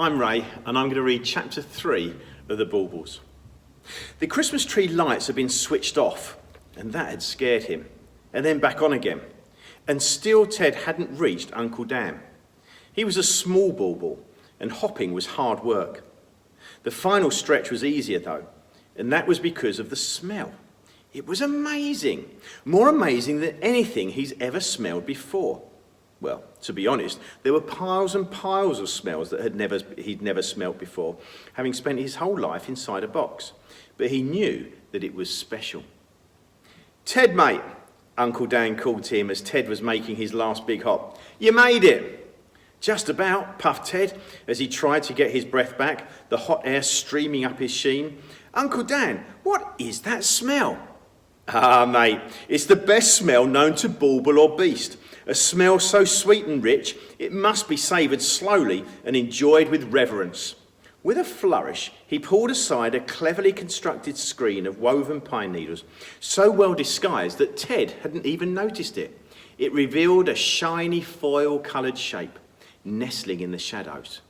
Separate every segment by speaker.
Speaker 1: I'm Ray, and I'm going to read chapter 3 of the Baubles. The Christmas tree lights had been switched off, and that had scared him, and then back on again. And still Ted hadn't reached Uncle Dan. He was a small bauble, and hopping was hard work. The final stretch was easier though, and that was because of the smell. It was amazing, more amazing than anything he's ever smelled before. Well, to be honest, there were piles and piles of smells that he'd never smelt before, having spent his whole life inside a box. But he knew that it was special. "Ted, mate," Uncle Dan called to him as Ted was making his last big hop. "You made it." "Just about," puffed Ted as he tried to get his breath back, the hot air streaming up his sheen. "Uncle Dan, what is that smell?" "Ah, mate, it's the best smell known to bauble or beast. A smell so sweet and rich, it must be savoured slowly and enjoyed with reverence." With a flourish, he pulled aside a cleverly constructed screen of woven pine needles, so well disguised that Ted hadn't even noticed it. It revealed a shiny foil-coloured shape, nestling in the shadows.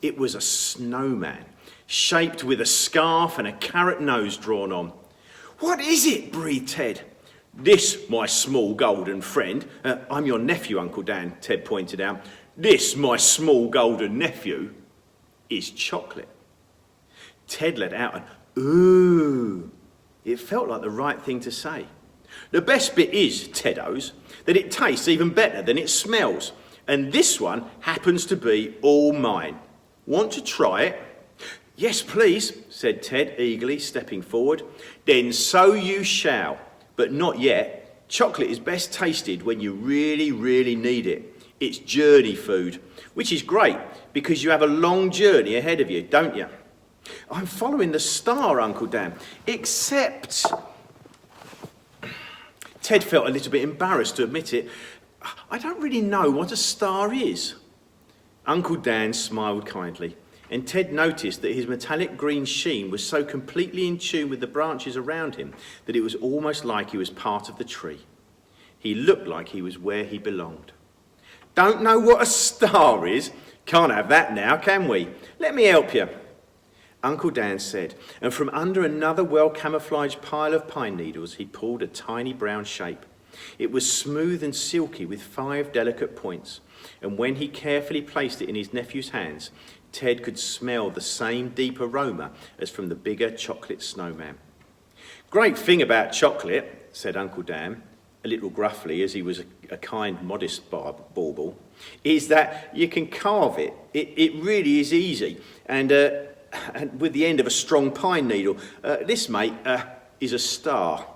Speaker 1: It was a snowman, shaped with a scarf and a carrot nose drawn on. "What is it?" breathed Ted. "This, my small golden friend," I'm your nephew, Uncle Dan, Ted pointed out. "This, my small golden nephew, is chocolate." Ted let out an "ooh." It felt like the right thing to say. "The best bit is, Teddos, that it tastes even better than it smells. And this one happens to be all mine. Want to try it?" "Yes, please," said Ted eagerly, stepping forward. "Then so you shall, but not yet. Chocolate is best tasted when you really, really need it. It's journey food, which is great because you have a long journey ahead of you, don't you?" "I'm following the star, Uncle Dan, except..." Ted felt a little bit embarrassed to admit it. "I don't really know what a star is." Uncle Dan smiled kindly, and Ted noticed that his metallic green sheen was so completely in tune with the branches around him that it was almost like he was part of the tree. He looked like he was where he belonged. "Don't know what a star is? Can't have that now, can we? Let me help you," Uncle Dan said, and from under another well-camouflaged pile of pine needles he pulled a tiny brown shape. It was smooth and silky with 5 delicate points, and when he carefully placed it in his nephew's hands, Ted could smell the same deep aroma as from the bigger chocolate snowman. "Great thing about chocolate," said Uncle Dan, a little gruffly as he was a kind, modest bauble, "is that you can carve it. It really is easy, and with the end of a strong pine needle. This, mate, is a star."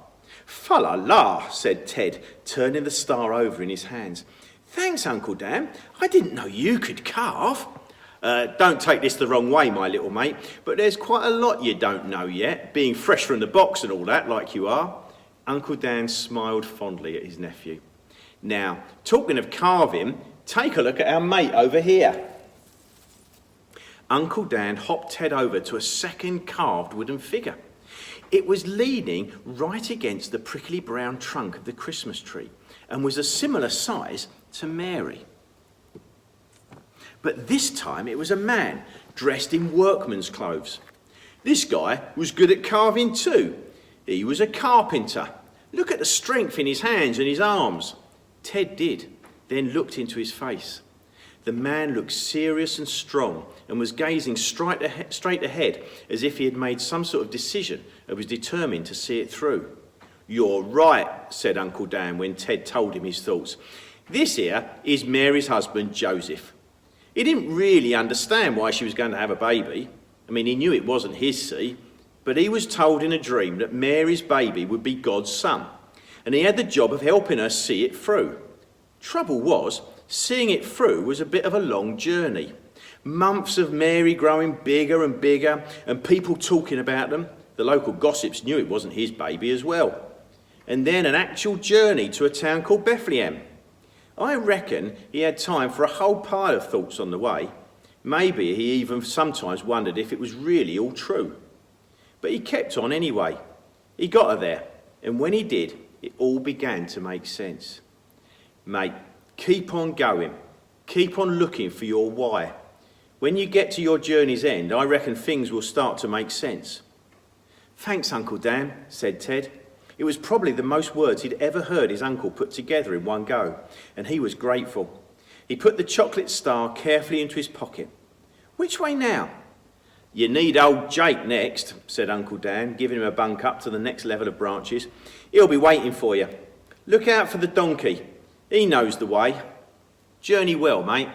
Speaker 1: "Fa la la," said Ted, turning the star over in his hands. "Thanks, Uncle Dan. I didn't know you could carve." Don't take this the wrong way, my little mate, but there's quite a lot you don't know yet, being fresh from the box and all that, like you are." Uncle Dan smiled fondly at his nephew. "Now, talking of carving, take a look at our mate over here." Uncle Dan hopped Ted over to a second carved wooden figure. It was leaning right against the prickly brown trunk of the Christmas tree and was a similar size to Mary. But this time it was a man dressed in workman's clothes. This guy was good at carving too. He was a carpenter. Look at the strength in his hands and his arms. Ted did, then looked into his face. The man looked serious and strong and was gazing straight ahead as if he had made some sort of decision and was determined to see it through. "You're right," said Uncle Dan when Ted told him his thoughts. "This here is Mary's husband, Joseph. He didn't really understand why she was going to have a baby. I mean, he knew it wasn't his, see, but he was told in a dream that Mary's baby would be God's son, and he had the job of helping her see it through. Trouble was, seeing it through was a bit of a long journey. Months of Mary growing bigger and bigger, and people talking about them. The local gossips knew it wasn't his baby as well. And then an actual journey to a town called Bethlehem. I reckon he had time for a whole pile of thoughts on the way. Maybe he even sometimes wondered if it was really all true. But he kept on anyway. He got her there, and when he did, it all began to make sense. Mate, keep on going. Keep on looking for your why. When you get to your journey's end, I reckon things will start to make sense. Thanks, Uncle Dan, said Ted. It was probably the most words he'd ever heard his uncle put together in one go, and he was grateful. He put the chocolate star carefully into his pocket. Which way now? You need old Jake next, said Uncle Dan, giving him a bunk up to the next level of branches. He'll be waiting for you. Look out for the donkey. He knows the way. Journey well, mate.